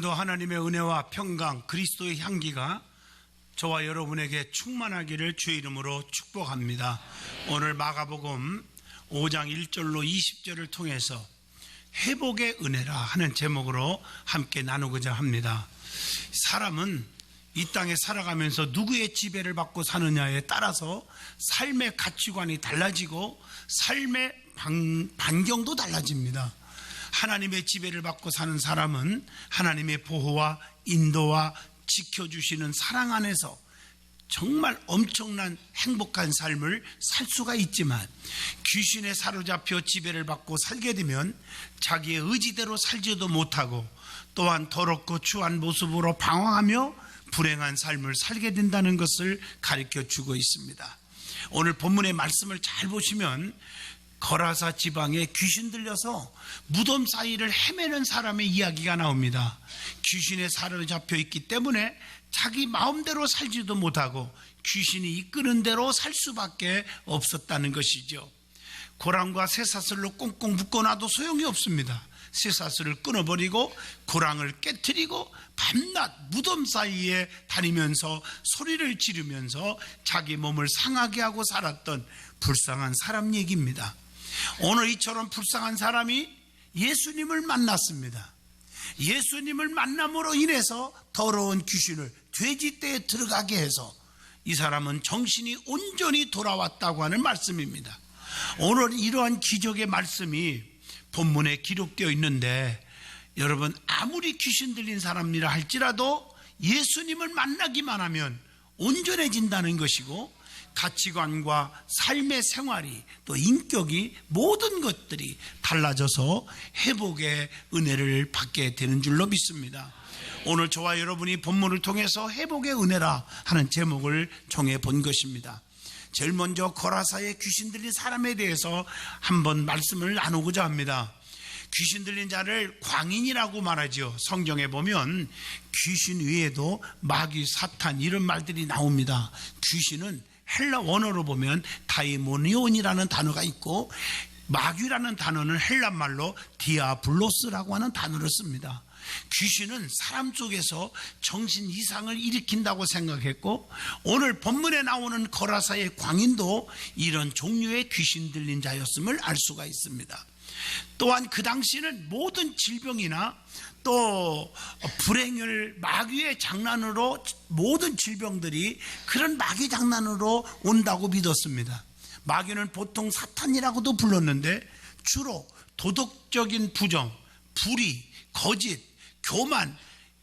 오늘도 하나님의 은혜와 평강, 그리스도의 향기가 저와 여러분에게 충만하기를 주의 이름으로 축복합니다. 오늘 마가복음 5장 1절로 20절을 통해서 회복의 은혜라 하는 제목으로 함께 나누고자 합니다. 사람은 이 땅에 살아가면서 누구의 지배를 받고 사느냐에 따라서 삶의 가치관이 달라지고 삶의 반경도 달라집니다. 하나님의 지배를 받고 사는 사람은 하나님의 보호와 인도와 지켜주시는 사랑 안에서 정말 엄청난 행복한 삶을 살 수가 있지만, 귀신에 사로잡혀 지배를 받고 살게 되면 자기의 의지대로 살지도 못하고 또한 더럽고 추한 모습으로 방황하며 불행한 삶을 살게 된다는 것을 가르쳐 주고 있습니다. 오늘 본문의 말씀을 잘 보시면 거라사 지방에 귀신 들려서 무덤 사이를 헤매는 사람의 이야기가 나옵니다. 귀신에 사로잡혀 있기 때문에 자기 마음대로 살지도 못하고 귀신이 이끄는 대로 살 수밖에 없었다는 것이죠. 고랑과 쇠사슬로 꽁꽁 묶어놔도 소용이 없습니다. 쇠사슬을 끊어버리고 고랑을 깨트리고 밤낮 무덤 사이에 다니면서 소리를 지르면서 자기 몸을 상하게 하고 살았던 불쌍한 사람 얘기입니다. 오늘 이처럼 불쌍한 사람이 예수님을 만났습니다. 예수님을 만남으로 인해서 더러운 귀신을 돼지떼에 들어가게 해서 이 사람은 정신이 온전히 돌아왔다고 하는 말씀입니다. 오늘 이러한 기적의 말씀이 본문에 기록되어 있는데, 여러분, 아무리 귀신 들린 사람이라 할지라도 예수님을 만나기만 하면 온전해진다는 것이고, 가치관과 삶의 생활이 또 인격이 모든 것들이 달라져서 회복의 은혜를 받게 되는 줄로 믿습니다. 오늘 저와 여러분이 본문을 통해서 회복의 은혜라 하는 제목을 정해 본 것입니다. 제일 먼저 거라사에 귀신 들린 사람에 대해서 한번 말씀을 나누고자 합니다. 귀신 들린 자를 광인이라고 말하죠. 성경에 보면 귀신 외에도 마귀, 사탄 이런 말들이 나옵니다. 귀신은 헬라 원어로 보면 다이모니온이라는 단어가 있고, 마귀라는 단어는 헬라 말로 디아블로스라고 하는 단어를 씁니다. 귀신은 사람 속에서 정신 이상을 일으킨다고 생각했고, 오늘 본문에 나오는 거라사의 광인도 이런 종류의 귀신 들린 자였음을 알 수가 있습니다. 또한 그 당시는 모든 질병이나 또 불행을 마귀의 장난으로, 모든 질병들이 그런 마귀 장난으로 온다고 믿었습니다. 마귀는 보통 사탄이라고도 불렀는데 주로 도덕적인 부정, 불의, 거짓, 교만,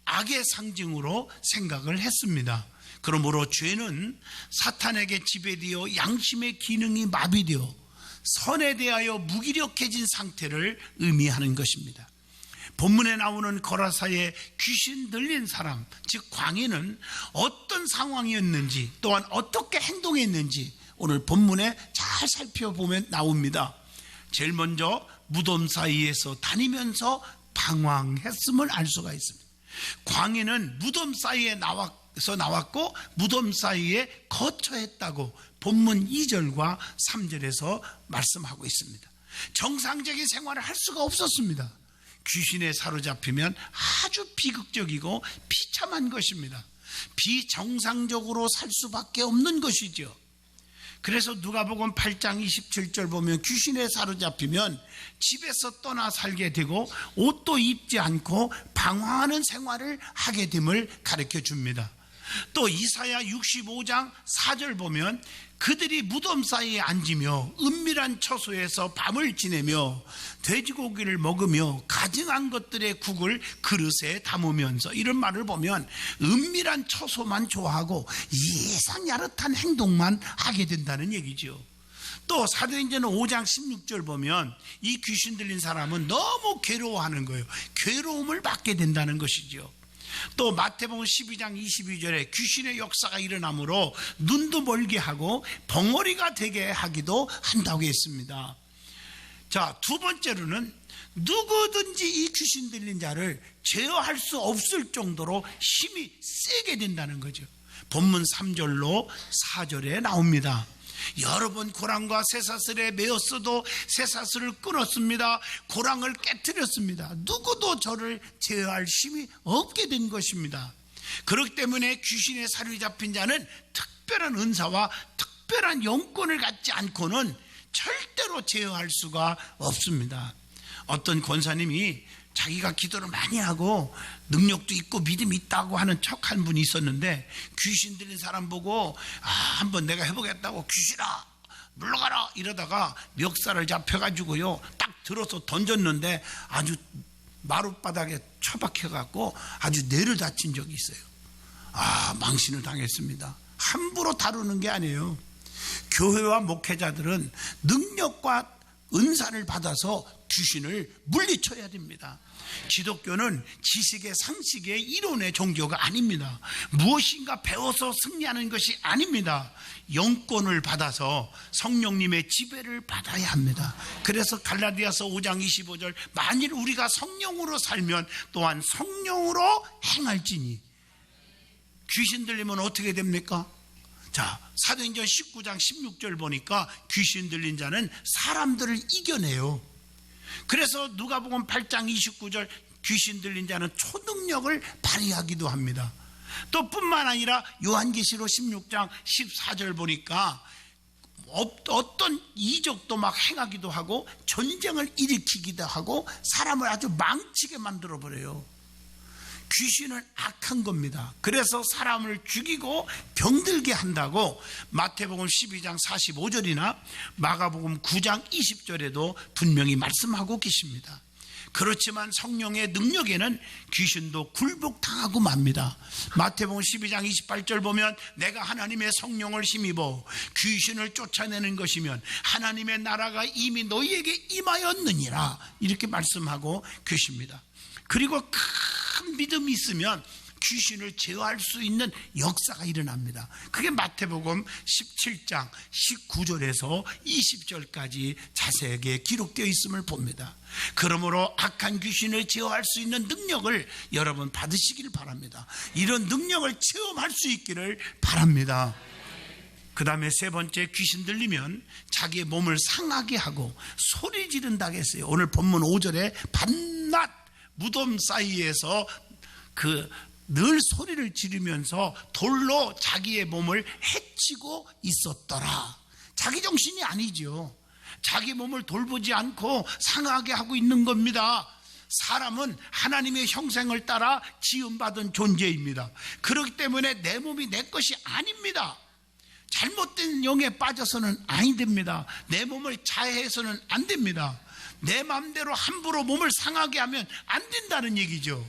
악의 상징으로 생각을 했습니다. 그러므로 죄는 사탄에게 지배되어 양심의 기능이 마비되어 선에 대하여 무기력해진 상태를 의미하는 것입니다. 본문에 나오는 거라사의 귀신 들린 사람, 즉 광인은 어떤 상황이었는지, 또한 어떻게 행동했는지 오늘 본문에 잘 살펴보면 나옵니다. 제일 먼저 무덤 사이에서 다니면서 방황했음을 알 수가 있습니다. 광인은 무덤 사이에 나왔고 무덤 사이에 거처했다고 본문 2절과 3절에서 말씀하고 있습니다. 정상적인 생활을 할 수가 없었습니다. 귀신에 사로잡히면 아주 비극적이고 비참한 것입니다. 비정상적으로 살 수밖에 없는 것이죠. 그래서 누가복음 8장 27절 보면 귀신에 사로잡히면 집에서 떠나 살게 되고 옷도 입지 않고 방황하는 생활을 하게 됨을 가르쳐 줍니다. 또 이사야 65장 4절 보면 그들이 무덤 사이에 앉으며 은밀한 처소에서 밤을 지내며 돼지고기를 먹으며 가증한 것들의 국을 그릇에 담으면서, 이런 말을 보면 은밀한 처소만 좋아하고 예상 야릇한 행동만 하게 된다는 얘기죠. 또 사도행전 5장 16절 보면 이 귀신 들린 사람은 너무 괴로워하는 거예요. 괴로움을 받게 된다는 것이죠. 또 마태복음 12장 22절에 귀신의 역사가 일어나므로 눈도 멀게 하고 벙어리가 되게 하기도 한다고 했습니다. 자, 두 번째로는 누구든지 이 귀신 들린 자를 제어할 수 없을 정도로 힘이 세게 된다는 거죠. 본문 3절로 4절에 나옵니다. 여러 번 고랑과 쇠사슬에 매었어도 쇠사슬을 끊었습니다. 고랑을 깨뜨렸습니다. 누구도 저를 제어할 힘이 없게 된 것입니다. 그렇기 때문에 귀신의 사로에 잡힌 자는 특별한 은사와 특별한 영권을 갖지 않고는 절대로 제어할 수가 없습니다. 어떤 권사님이 자기가 기도를 많이 하고 능력도 있고 믿음이 있다고 하는 척한 분이 있었는데, 귀신 들린 사람 보고 한번 내가 해보겠다고 귀신아 물러가라 이러다가 멱살을 잡혀가지고요 딱 들어서 던졌는데 아주 마룻바닥에 처박혀갖고 아주 뇌를 다친 적이 있어요. 망신을 당했습니다. 함부로 다루는 게 아니에요. 교회와 목회자들은 능력과 은사를 받아서 귀신을 물리쳐야 됩니다. 기독교는 지식의 상식의 이론의 종교가 아닙니다. 무엇인가 배워서 승리하는 것이 아닙니다. 영권을 받아서 성령님의 지배를 받아야 합니다. 그래서 갈라디아서 5장 25절 만일 우리가 성령으로 살면 또한 성령으로 행할지니. 귀신 들리면 어떻게 됩니까? 자, 사도행전 19장 16절 보니까 귀신 들린 자는 사람들을 이겨내요. 그래서 누가복음 8장 29절 귀신 들린 자는 초능력을 발휘하기도 합니다. 또 뿐만 아니라 요한계시록 16장 14절 보니까 어떤 이적도 막 행하기도 하고 전쟁을 일으키기도 하고 사람을 아주 망치게 만들어버려요. 귀신은 악한 겁니다. 그래서 사람을 죽이고 병들게 한다고 마태복음 12장 45절이나 마가복음 9장 20절에도 분명히 말씀하고 계십니다. 그렇지만 성령의 능력에는 귀신도 굴복당하고 맙니다. 마태복음 12장 28절 보면 내가 하나님의 성령을 힘입어 귀신을 쫓아내는 것이면 하나님의 나라가 이미 너희에게 임하였느니라 이렇게 말씀하고 계십니다. 그리고 큰 믿음이 있으면 귀신을 제어할 수 있는 역사가 일어납니다. 그게 마태복음 17장 19절에서 20절까지 자세하게 기록되어 있음을 봅니다. 그러므로 악한 귀신을 제어할 수 있는 능력을 여러분 받으시길 바랍니다. 이런 능력을 체험할 수 있기를 바랍니다. 그 다음에 세 번째, 귀신 들리면 자기의 몸을 상하게 하고 소리 지른다고 했어요. 오늘 본문 5절에 밤낮 무덤 사이에서 늘 소리를 지르면서 돌로 자기의 몸을 해치고 있었더라. 자기 정신이 아니죠. 자기 몸을 돌보지 않고 상하게 하고 있는 겁니다. 사람은 하나님의 형상을 따라 지음받은 존재입니다. 그렇기 때문에 내 몸이 내 것이 아닙니다. 잘못된 영에 빠져서는 아니 됩니다. 내 몸을 자해해서는 안 됩니다. 내 마음대로 함부로 몸을 상하게 하면 안 된다는 얘기죠.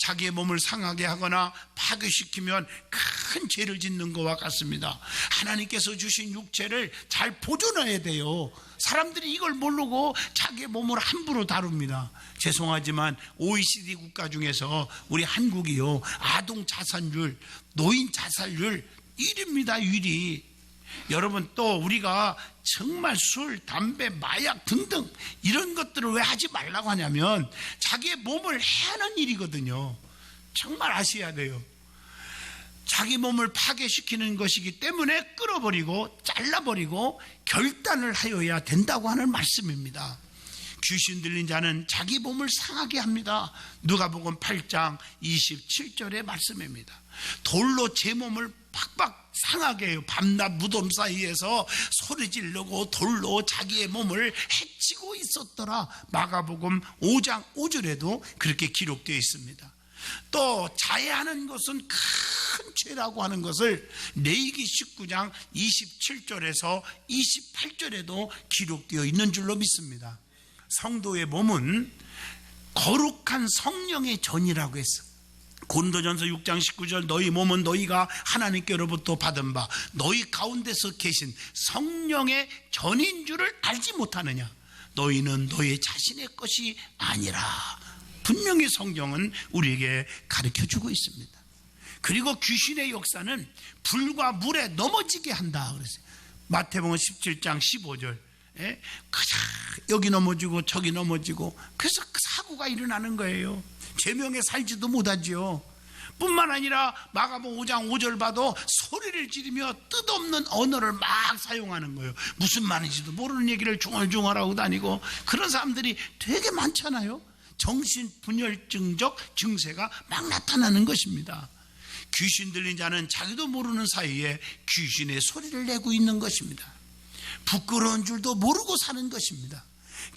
자기의 몸을 상하게 하거나 파괴시키면 큰 죄를 짓는 것과 같습니다. 하나님께서 주신 육체를 잘 보존해야 돼요. 사람들이 이걸 모르고 자기의 몸을 함부로 다룹니다. 죄송하지만 OECD 국가 중에서 우리 한국이요, 아동 자살률, 노인 자살률 1위입니다. 1위. 여러분, 또 우리가 정말 술, 담배, 마약 등등 이런 것들을 왜 하지 말라고 하냐면 자기의 몸을 해하는 일이거든요. 정말 아셔야 돼요. 자기 몸을 파괴시키는 것이기 때문에 끊어버리고 잘라버리고 결단을 하여야 된다고 하는 말씀입니다. 귀신 들린 자는 자기 몸을 상하게 합니다. 누가복음 8장 27절의 말씀입니다. 돌로 제 몸을 팍팍 상하게 해요. 밤낮 무덤 사이에서 소리 지르고 돌로 자기의 몸을 해치고 있었더라. 마가복음 5장 5절에도 그렇게 기록되어 있습니다. 또 자해하는 것은 큰 죄라고 하는 것을 레위기 19장 27절에서 28절에도 기록되어 있는 줄로 믿습니다. 성도의 몸은 거룩한 성령의 전이라고 했어. 고린도전서 6장 19절 너희 몸은 너희가 하나님께로부터 받은 바 너희 가운데서 계신 성령의 전인 줄을 알지 못하느냐. 너희는 너희 자신의 것이 아니라. 분명히 성경은 우리에게 가르쳐주고 있습니다. 그리고 귀신의 역사는 불과 물에 넘어지게 한다 그랬어요. 마태복음 17장 15절 여기 넘어지고 저기 넘어지고, 그래서 사고가 일어나는 거예요. 제명에 살지도 못하지요. 뿐만 아니라 마가복음 5장 5절 봐도 소리를 지르며 뜻없는 언어를 막 사용하는 거예요. 무슨 말인지도 모르는 얘기를 중얼중얼하고 다니고, 그런 사람들이 되게 많잖아요. 정신분열증적 증세가 막 나타나는 것입니다. 귀신 들린 자는 자기도 모르는 사이에 귀신의 소리를 내고 있는 것입니다. 부끄러운 줄도 모르고 사는 것입니다.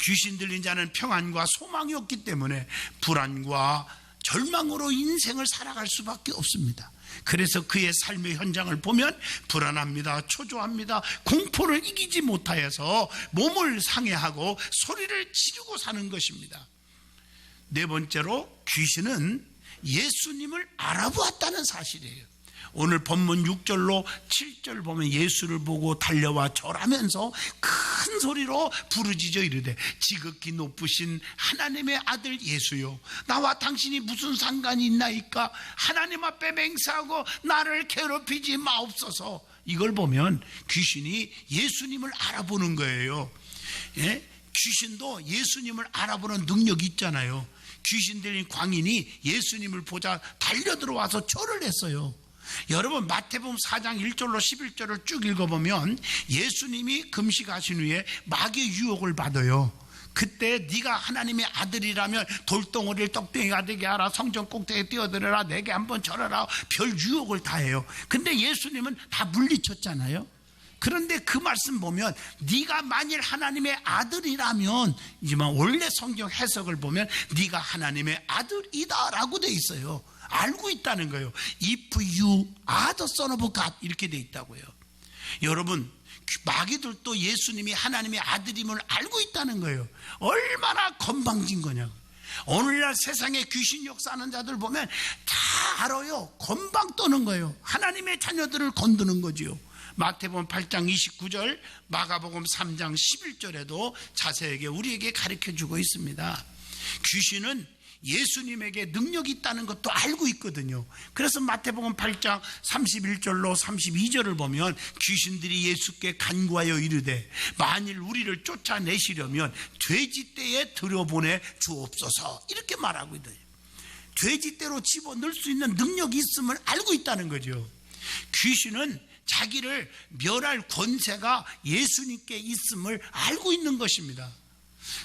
귀신 들린 자는 평안과 소망이 없기 때문에 불안과 절망으로 인생을 살아갈 수밖에 없습니다. 그래서 그의 삶의 현장을 보면 불안합니다, 초조합니다, 공포를 이기지 못하여서 몸을 상해하고 소리를 지르고 사는 것입니다. 네 번째로, 귀신은 예수님을 알아보았다는 사실이에요. 오늘 본문 6절로 7절 보면 예수를 보고 달려와 절하면서 큰 소리로 부르짖어 이르되 지극히 높으신 하나님의 아들 예수요, 나와 당신이 무슨 상관이 있나이까? 하나님 앞에 맹세하고 나를 괴롭히지 마옵소서. 이걸 보면 귀신이 예수님을 알아보는 거예요. 예? 귀신도 예수님을 알아보는 능력이 있잖아요. 귀신 들린 광인이 예수님을 보자 달려들어와서 절을 했어요. 여러분, 마태복음 4장 1절로 11절을 쭉 읽어보면 예수님이 금식하신 후에 마귀의 유혹을 받아요. 그때 네가 하나님의 아들이라면 돌덩어리를 떡덩이가 되게 하라, 성전 꼭대기에 뛰어들어라, 내게 한번 절하라, 별 유혹을 다 해요. 근데 예수님은 다 물리쳤잖아요. 그런데 그 말씀 보면 네가 만일 하나님의 아들이라면, 이지만 원래 성경 해석을 보면 네가 하나님의 아들이다 라고 돼 있어요. 알고 있다는 거예요. If you are the son of God 이렇게 돼 있다고요. 여러분, 마귀들도 예수님이 하나님의 아들임을 알고 있다는 거예요. 얼마나 건방진 거냐고. 오늘날 세상에 귀신 역사하는 자들 보면 다 알아요. 건방 떠는 거예요. 하나님의 자녀들을 건드는 거지요. 마태복음 8장 29절, 마가복음 3장 11절에도 자세하게 우리에게 가르쳐주고 있습니다. 귀신은 예수님에게 능력이 있다는 것도 알고 있거든요. 그래서 마태복음 8장 31절로 32절을 보면 귀신들이 예수께 간구하여 이르되 만일 우리를 쫓아내시려면 돼지떼에 들여보내 주옵소서 이렇게 말하고 있거든요. 돼지떼로 집어넣을 수 있는 능력이 있음을 알고 있다는 거죠. 귀신은 자기를 멸할 권세가 예수님께 있음을 알고 있는 것입니다.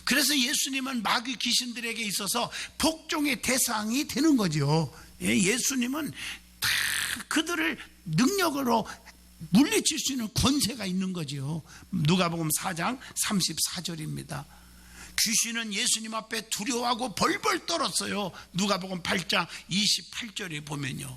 그래서 예수님은 마귀 귀신들에게 있어서 복종의 대상이 되는 거죠. 예수님은 다 그들을 능력으로 물리칠 수 있는 권세가 있는 거죠. 누가복음 4장 34절입니다. 귀신은 예수님 앞에 두려워하고 벌벌 떨었어요. 누가복음 8장 28절에 보면요,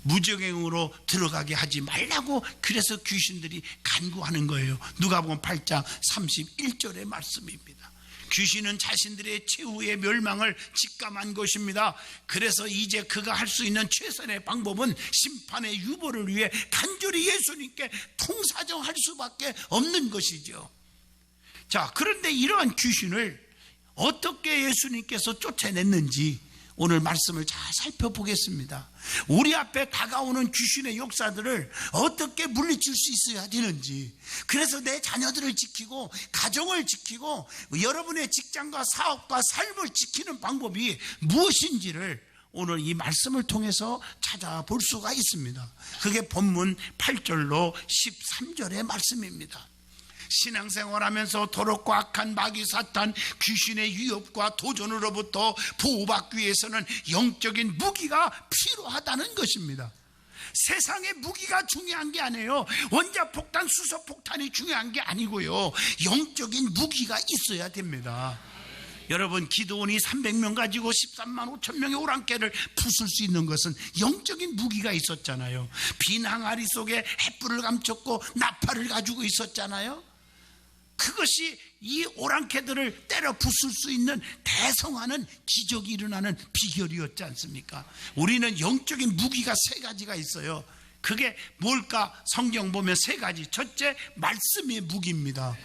무적행으으로 들어가게 하지 말라고 그래서 귀신들이 간구하는 거예요. 누가복음 8장 31절의 말씀입니다. 귀신은 자신들의 최후의 멸망을 직감한 것입니다. 그래서 이제 그가 할 수 있는 최선의 방법은 심판의 유보를 위해 간절히 예수님께 통사정할 수밖에 없는 것이죠. 자, 그런데 이러한 귀신을 어떻게 예수님께서 쫓아냈는지 오늘 말씀을 잘 살펴보겠습니다. 우리 앞에 다가오는 귀신의 역사들을 어떻게 물리칠 수 있어야 되는지, 그래서 내 자녀들을 지키고 가정을 지키고 여러분의 직장과 사업과 삶을 지키는 방법이 무엇인지를 오늘 이 말씀을 통해서 찾아볼 수가 있습니다. 그게 본문 8절로 13절의 말씀입니다. 신앙생활하면서 더럽고 악한 마귀 사탄 귀신의 위협과 도전으로부터 보호받기 위해서는 영적인 무기가 필요하다는 것입니다. 세상의 무기가 중요한 게 아니에요. 원자폭탄, 수소폭탄이 중요한 게 아니고요, 영적인 무기가 있어야 됩니다. 여러분, 기드온이 300명 가지고 13만 5천 명의 오랑캐를 부술 수 있는 것은 영적인 무기가 있었잖아요. 빈 항아리 속에 횃불을 감췄고 나팔을 가지고 있었잖아요. 그것이 이 오랑캐들을 때려 부술 수 있는 대성하는 기적이 일어나는 비결이었지 않습니까? 우리는 영적인 무기가 세 가지가 있어요. 그게 뭘까? 성경 보면 세 가지. 첫째, 말씀의 무기입니다.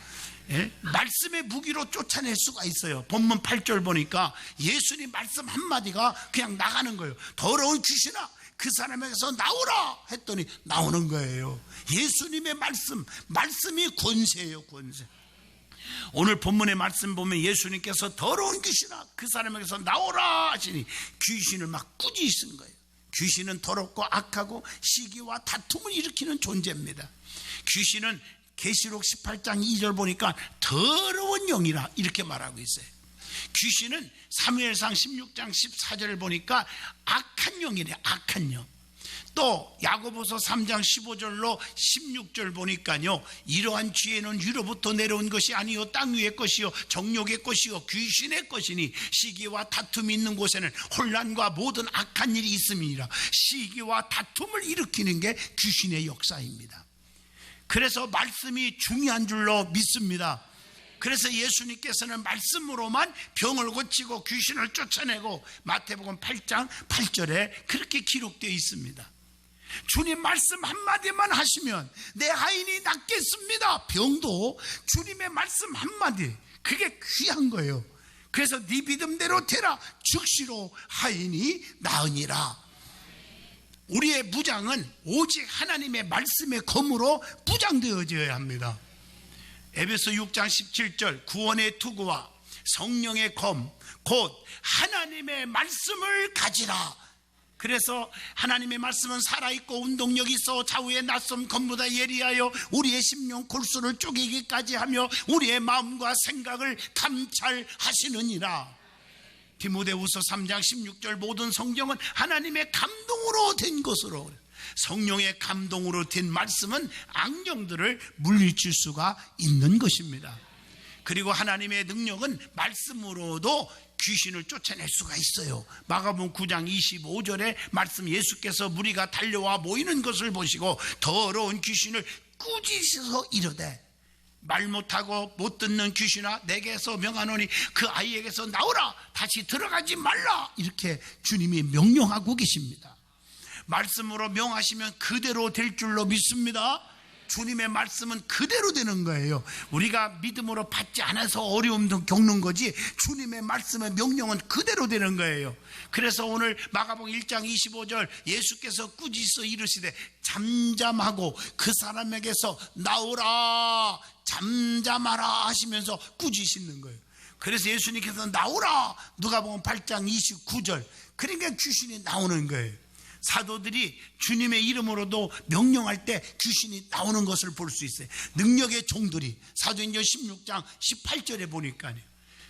예? 말씀의 무기로 쫓아낼 수가 있어요. 본문 8절 보니까 예수님 말씀 한마디가 그냥 나가는 거예요. 더러운 귀신아, 그 사람에게서 나오라 했더니 나오는 거예요. 예수님의 말씀이 권세예요, 권세. 오늘 본문의 말씀 보면 예수님께서 더러운 귀신아 그 사람에게서 나오라 하시니 귀신을 막 꾸짖으신 거예요. 귀신은 더럽고 악하고 시기와 다툼을 일으키는 존재입니다. 귀신은 계시록 18장 2절 보니까 더러운 영이라 이렇게 말하고 있어요. 귀신은 사무엘상 16장 14절을 보니까 악한 영이래. 악한 영. 또 야고보서 3장 15절로 16절 보니까요, 이러한 죄는 위로부터 내려온 것이 아니요 땅 위의 것이요 정욕의 것이요 귀신의 것이니 시기와 다툼이 있는 곳에는 혼란과 모든 악한 일이 있음이니라. 시기와 다툼을 일으키는 게 귀신의 역사입니다. 그래서 말씀이 중요한 줄로 믿습니다. 그래서 예수님께서는 말씀으로만 병을 고치고 귀신을 쫓아내고 마태복음 8장 8절에 그렇게 기록되어 있습니다. 주님 말씀 한마디만 하시면 내 하인이 낫겠습니다. 병도 주님의 말씀 한마디, 그게 귀한 거예요. 그래서 네 믿음대로 되라, 즉시로 하인이 나으니라. 우리의 무장은 오직 하나님의 말씀의 검으로 무장되어져야 합니다. 에베소 6장 17절 구원의 투구와 성령의 검 곧 하나님의 말씀을 가지라. 그래서 하나님의 말씀은 살아있고 운동력이 있어 좌우의 낯선 검보다 예리하여 우리의 심령 골수를 쪼개기까지 하며 우리의 마음과 생각을 감찰하시느니라. 디모데후서 3장 16절 모든 성경은 하나님의 감동으로 된 것으로, 성령의 감동으로 된 말씀은 악령들을 물리칠 수가 있는 것입니다. 그리고 하나님의 능력은 말씀으로도 귀신을 쫓아낼 수가 있어요. 마가복음 9장 25절에 말씀, 예수께서 무리가 달려와 모이는 것을 보시고 더러운 귀신을 꾸짖어서 이르되 말 못하고 못 듣는 귀신아 내게서 명하노니 그 아이에게서 나오라, 다시 들어가지 말라, 이렇게 주님이 명령하고 계십니다. 말씀으로 명하시면 그대로 될 줄로 믿습니다. 주님의 말씀은 그대로 되는 거예요. 우리가 믿음으로 받지 않아서 어려움도 겪는 거지 주님의 말씀의 명령은 그대로 되는 거예요. 그래서 오늘 마가복음 1장 25절 예수께서 꾸짖어 이르시되 잠잠하고 그 사람에게서 나오라, 잠잠하라 하시면서 꾸짖는 거예요. 그래서 예수님께서 나오라, 누가복음 8장 29절, 그러니까 귀신이 나오는 거예요. 사도들이 주님의 이름으로도 명령할 때 귀신이 나오는 것을 볼 수 있어요. 능력의 종들이 사도행전 16장 18절에 보니까요.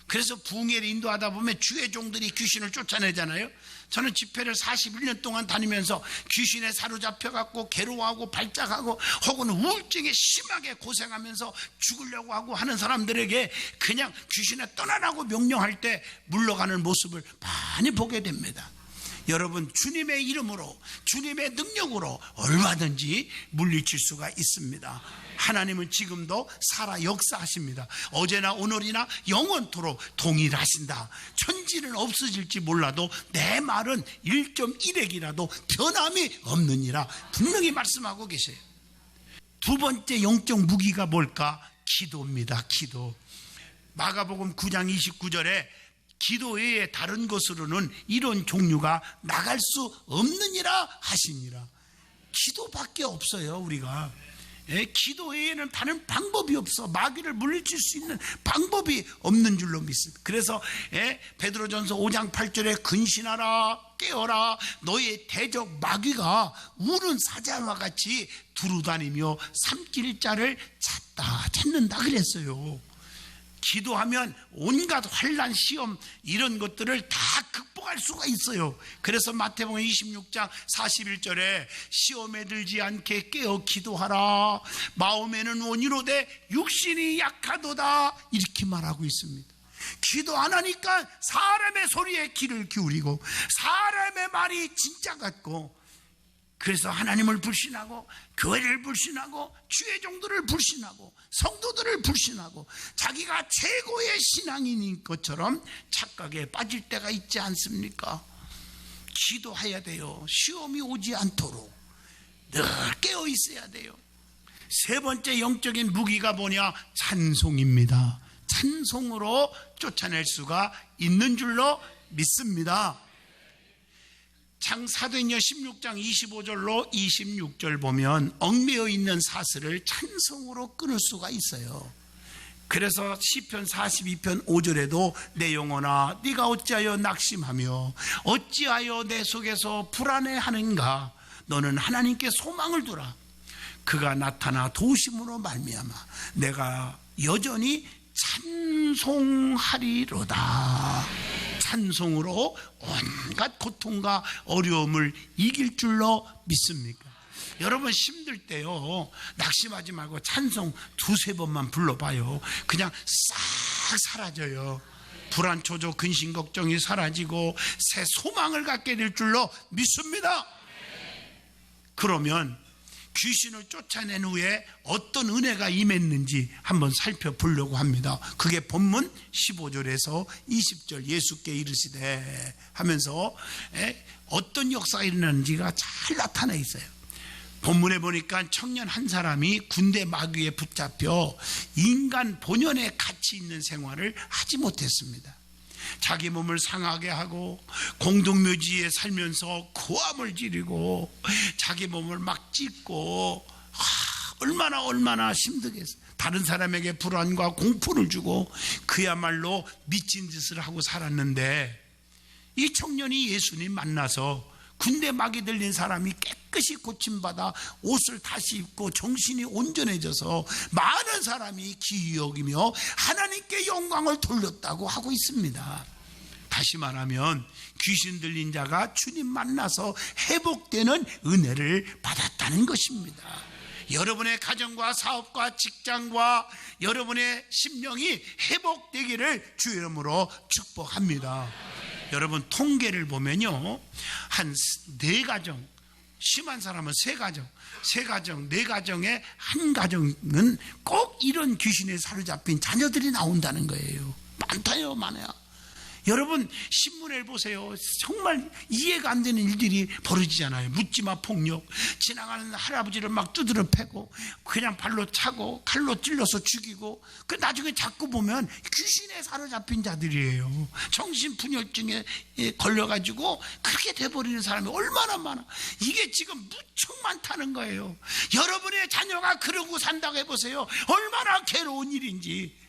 그래서 부흥회를 인도하다 보면 주의 종들이 귀신을 쫓아내잖아요. 저는 집회를 41년 동안 다니면서 귀신에 사로잡혀갖고 괴로워하고 발작하고 혹은 우울증에 심하게 고생하면서 죽으려고 하고 하는 사람들에게 그냥 귀신에 떠나라고 명령할 때 물러가는 모습을 많이 보게 됩니다. 여러분, 주님의 이름으로 주님의 능력으로 얼마든지 물리칠 수가 있습니다. 하나님은 지금도 살아 역사하십니다. 어제나 오늘이나 영원토록 동일하신다. 천지는 없어질지 몰라도 내 말은 1.1핵이라도 변함이 없느니라 분명히 말씀하고 계세요. 두 번째 영적 무기가 뭘까? 기도입니다. 기도. 마가복음 9장 29절에 기도 외에 다른 것으로는 이런 종류가 나갈 수 없느니라 하시니라. 기도밖에 없어요. 우리가 기도 외에는 다른 방법이 없어. 마귀를 물리칠 수 있는 방법이 없는 줄로 믿습니다. 그래서 베드로전서 5장 8절에 근신하라, 깨어라, 너의 대적 마귀가 우는 사자와 같이 두루다니며 삼킬 자를 찾는다 그랬어요. 기도하면 온갖 환난, 시험 이런 것들을 다 극복할 수가 있어요. 그래서 마태복음 26장 41절에 시험에 들지 않게 깨어 기도하라, 마음에는 원이로되 육신이 약하도다, 이렇게 말하고 있습니다. 기도 안 하니까 사람의 소리에 귀를 기울이고 사람의 말이 진짜 같고, 그래서 하나님을 불신하고 교회를 불신하고 주의 종들을 불신하고 성도들을 불신하고 자기가 최고의 신앙인인 것처럼 착각에 빠질 때가 있지 않습니까? 기도해야 돼요. 시험이 오지 않도록 늘 깨어 있어야 돼요. 세 번째 영적인 무기가 뭐냐? 찬송입니다. 찬송으로 쫓아낼 수가 있는 줄로 믿습니다. 사도행전 16장 25절로 26절 보면 얽매여 있는 사슬을 찬송으로 끊을 수가 있어요. 그래서 시편 42편 5절에도 내 영혼아 네가 어찌하여 낙심하며 어찌하여 내 속에서 불안해하는가. 너는 하나님께 소망을 두라. 그가 나타나 도우심으로 말미암아 내가 여전히 찬송하리로다. 찬송으로 온갖 고통과 어려움을 이길 줄로 믿습니까? 여러분 힘들 때요 낙심하지 말고 찬송 두세 번만 불러봐요. 그냥 싹 사라져요. 불안, 초조, 근심, 걱정이 사라지고 새 소망을 갖게 될 줄로 믿습니다. 그러면 귀신을 쫓아낸 후에 어떤 은혜가 임했는지 한번 살펴보려고 합니다. 그게 본문 15절에서 20절 예수께 이르시되 하면서 어떤 역사가 일어나는지가 잘 나타나 있어요. 본문에 보니까 청년 한 사람이 군대 마귀에 붙잡혀 인간 본연의 가치 있는 생활을 하지 못했습니다. 자기 몸을 상하게 하고 공동묘지에 살면서 고함을 지르고 자기 몸을 막 찢고 얼마나 힘들겠어요. 다른 사람에게 불안과 공포를 주고 그야말로 미친 짓을 하고 살았는데 이 청년이 예수님 만나서 군대 막이 들린 사람이 깨끗이 고침받아 옷을 다시 입고 정신이 온전해져서 많은 사람이 기이 여기며 하나님께 영광을 돌렸다고 하고 있습니다. 다시 말하면 귀신 들린 자가 주님 만나서 회복되는 은혜를 받았다는 것입니다. 여러분의 가정과 사업과 직장과 여러분의 심령이 회복되기를 주 이름으로 축복합니다. 여러분 통계를 보면요 한 4가정, 심한 사람은 3가정, 4가정의 한 가정은 꼭 이런 귀신에 사로잡힌 자녀들이 나온다는 거예요. 많아요. 여러분 신문을 보세요. 정말 이해가 안 되는 일들이 벌어지잖아요. 묻지마 폭력, 지나가는 할아버지를 막 두드려 패고 그냥 발로 차고 칼로 찔러서 죽이고 그 나중에 자꾸 보면 귀신에 사로잡힌 자들이에요. 정신분열증에 걸려가지고 그렇게 돼버리는 사람이 얼마나 많아. 이게 지금 무척 많다는 거예요. 여러분의 자녀가 그러고 산다고 해보세요. 얼마나 괴로운 일인지.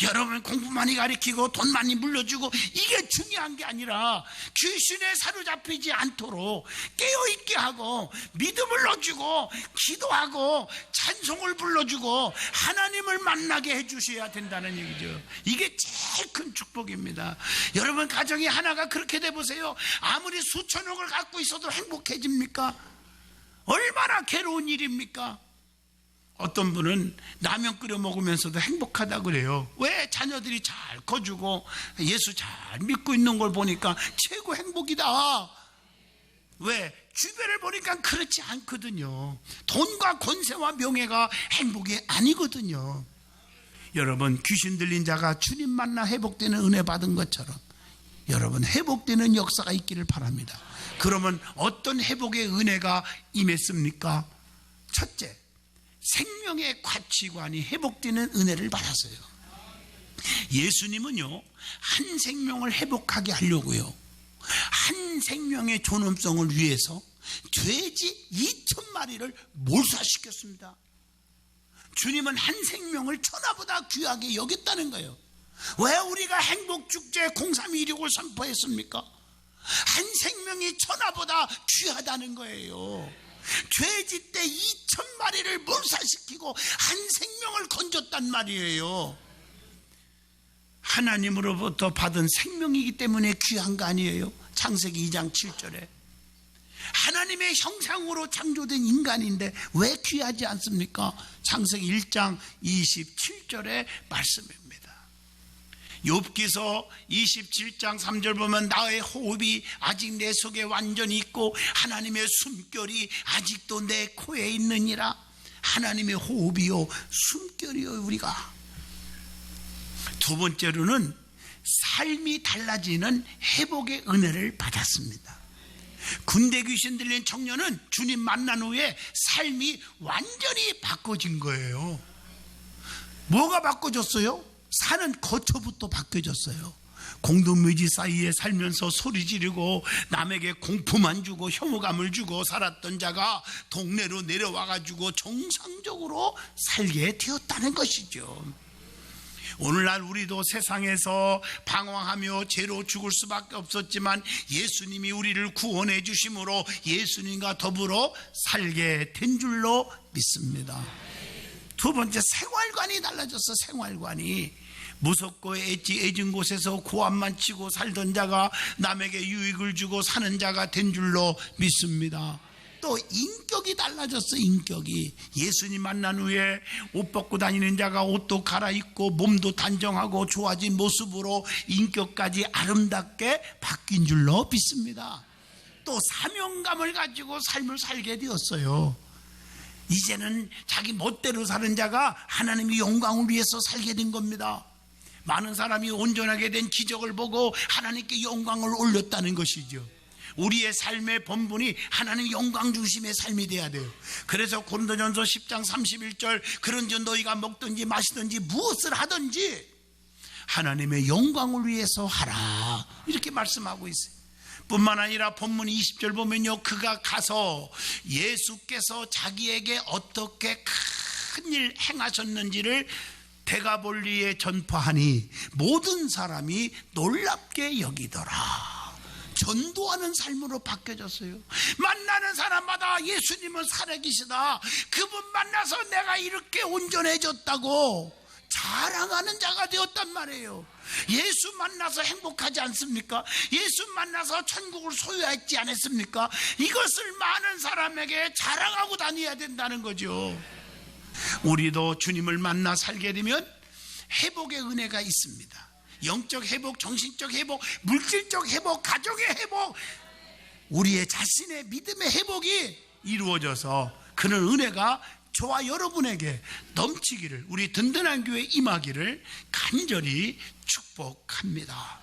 여러분 공부 많이 가르치고 돈 많이 물려주고 이게 중요한 게 아니라 귀신에 사로잡히지 않도록 깨어있게 하고 믿음을 넣어주고 기도하고 찬송을 불러주고 하나님을 만나게 해주셔야 된다는 얘기죠. 이게 제일 큰 축복입니다. 여러분 가정이 하나가 그렇게 돼보세요. 아무리 수천억을 갖고 있어도 행복해집니까? 얼마나 괴로운 일입니까? 어떤 분은 라면 끓여 먹으면서도 행복하다 그래요. 왜? 자녀들이 잘 커주고 예수 잘 믿고 있는 걸 보니까 최고 행복이다. 왜? 주변을 보니까 그렇지 않거든요. 돈과 권세와 명예가 행복이 아니거든요. 여러분 귀신 들린 자가 주님 만나 회복되는 은혜 받은 것처럼 여러분 회복되는 역사가 있기를 바랍니다. 그러면 어떤 회복의 은혜가 임했습니까? 첫째, 생명의 가치관이 회복되는 은혜를 받았어요. 예수님은요 한 생명을 회복하게 하려고요 한 생명의 존엄성을 위해서 돼지 2,000마리를 몰살시켰습니다. 주님은 한 생명을 천하보다 귀하게 여겼다는 거예요. 왜 우리가 행복축제 03216을 선포했습니까? 한 생명이 천하보다 귀하다는 거예요. 돼지 떼 2,000마리를 몰살시키고 한 생명을 건졌단 말이에요. 하나님으로부터 받은 생명이기 때문에 귀한 거 아니에요? 창세기 2장 7절에 하나님의 형상으로 창조된 인간인데 왜 귀하지 않습니까? 창세기 1장 27절의 말씀입니다. 욥기서 27장 3절 보면 나의 호흡이 아직 내 속에 완전히 있고 하나님의 숨결이 아직도 내 코에 있느니라. 하나님의 호흡이요 숨결이요 우리가. 두 번째로는 삶이 달라지는 회복의 은혜를 받았습니다. 군대 귀신 들린 청년은 주님 만난 후에 삶이 완전히 바꿔진 거예요. 뭐가 바꿔졌어요? 사는 거처부터 바뀌어졌어요. 공동묘지 사이에 살면서 소리 지르고 남에게 공포만 주고 혐오감을 주고 살았던 자가 동네로 내려와가지고 정상적으로 살게 되었다는 것이죠. 오늘날 우리도 세상에서 방황하며 죄로 죽을 수밖에 없었지만 예수님이 우리를 구원해 주심으로 예수님과 더불어 살게 된 줄로 믿습니다. 두 번째, 생활관이 달라졌어. 생활관이 무섭고 애진 곳에서 고함만 치고 살던 자가 남에게 유익을 주고 사는 자가 된 줄로 믿습니다. 또 인격이 달라졌어. 인격이 예수님 만난 후에 옷 벗고 다니는 자가 옷도 갈아입고 몸도 단정하고 좋아진 모습으로 인격까지 아름답게 바뀐 줄로 믿습니다. 또 사명감을 가지고 삶을 살게 되었어요. 이제는 자기 멋대로 사는 자가 하나님의 영광을 위해서 살게 된 겁니다. 많은 사람이 온전하게 된 기적을 보고 하나님께 영광을 올렸다는 것이죠. 우리의 삶의 본분이 하나님의 영광 중심의 삶이 돼야 돼요. 그래서 고린도전서 10장 31절 그런즉 너희가 먹든지 마시든지 무엇을 하든지 하나님의 영광을 위해서 하라, 이렇게 말씀하고 있어요. 뿐만 아니라 본문 20절 보면요, 그가 가서 예수께서 자기에게 어떻게 큰 일 행하셨는지를 데가볼리에 전파하니 모든 사람이 놀랍게 여기더라. 전도하는 삶으로 바뀌어졌어요. 만나는 사람마다 예수님은 살아계시다, 그분 만나서 내가 이렇게 온전해졌다고 자랑하는 자가 되었단 말이에요. 예수 만나서 행복하지 않습니까? 예수 만나서 천국을 소유했지 않았습니까? 이것을 많은 사람에게 자랑하고 다녀야 된다는 거죠. 우리도 주님을 만나 살게 되면 회복의 은혜가 있습니다. 영적 회복, 정신적 회복, 물질적 회복, 가족의 회복, 우리의 자신의 믿음의 회복이 이루어져서 그런 은혜가 저와 여러분에게 넘치기를, 우리 든든한 교회 임하기를 간절히 축복합니다.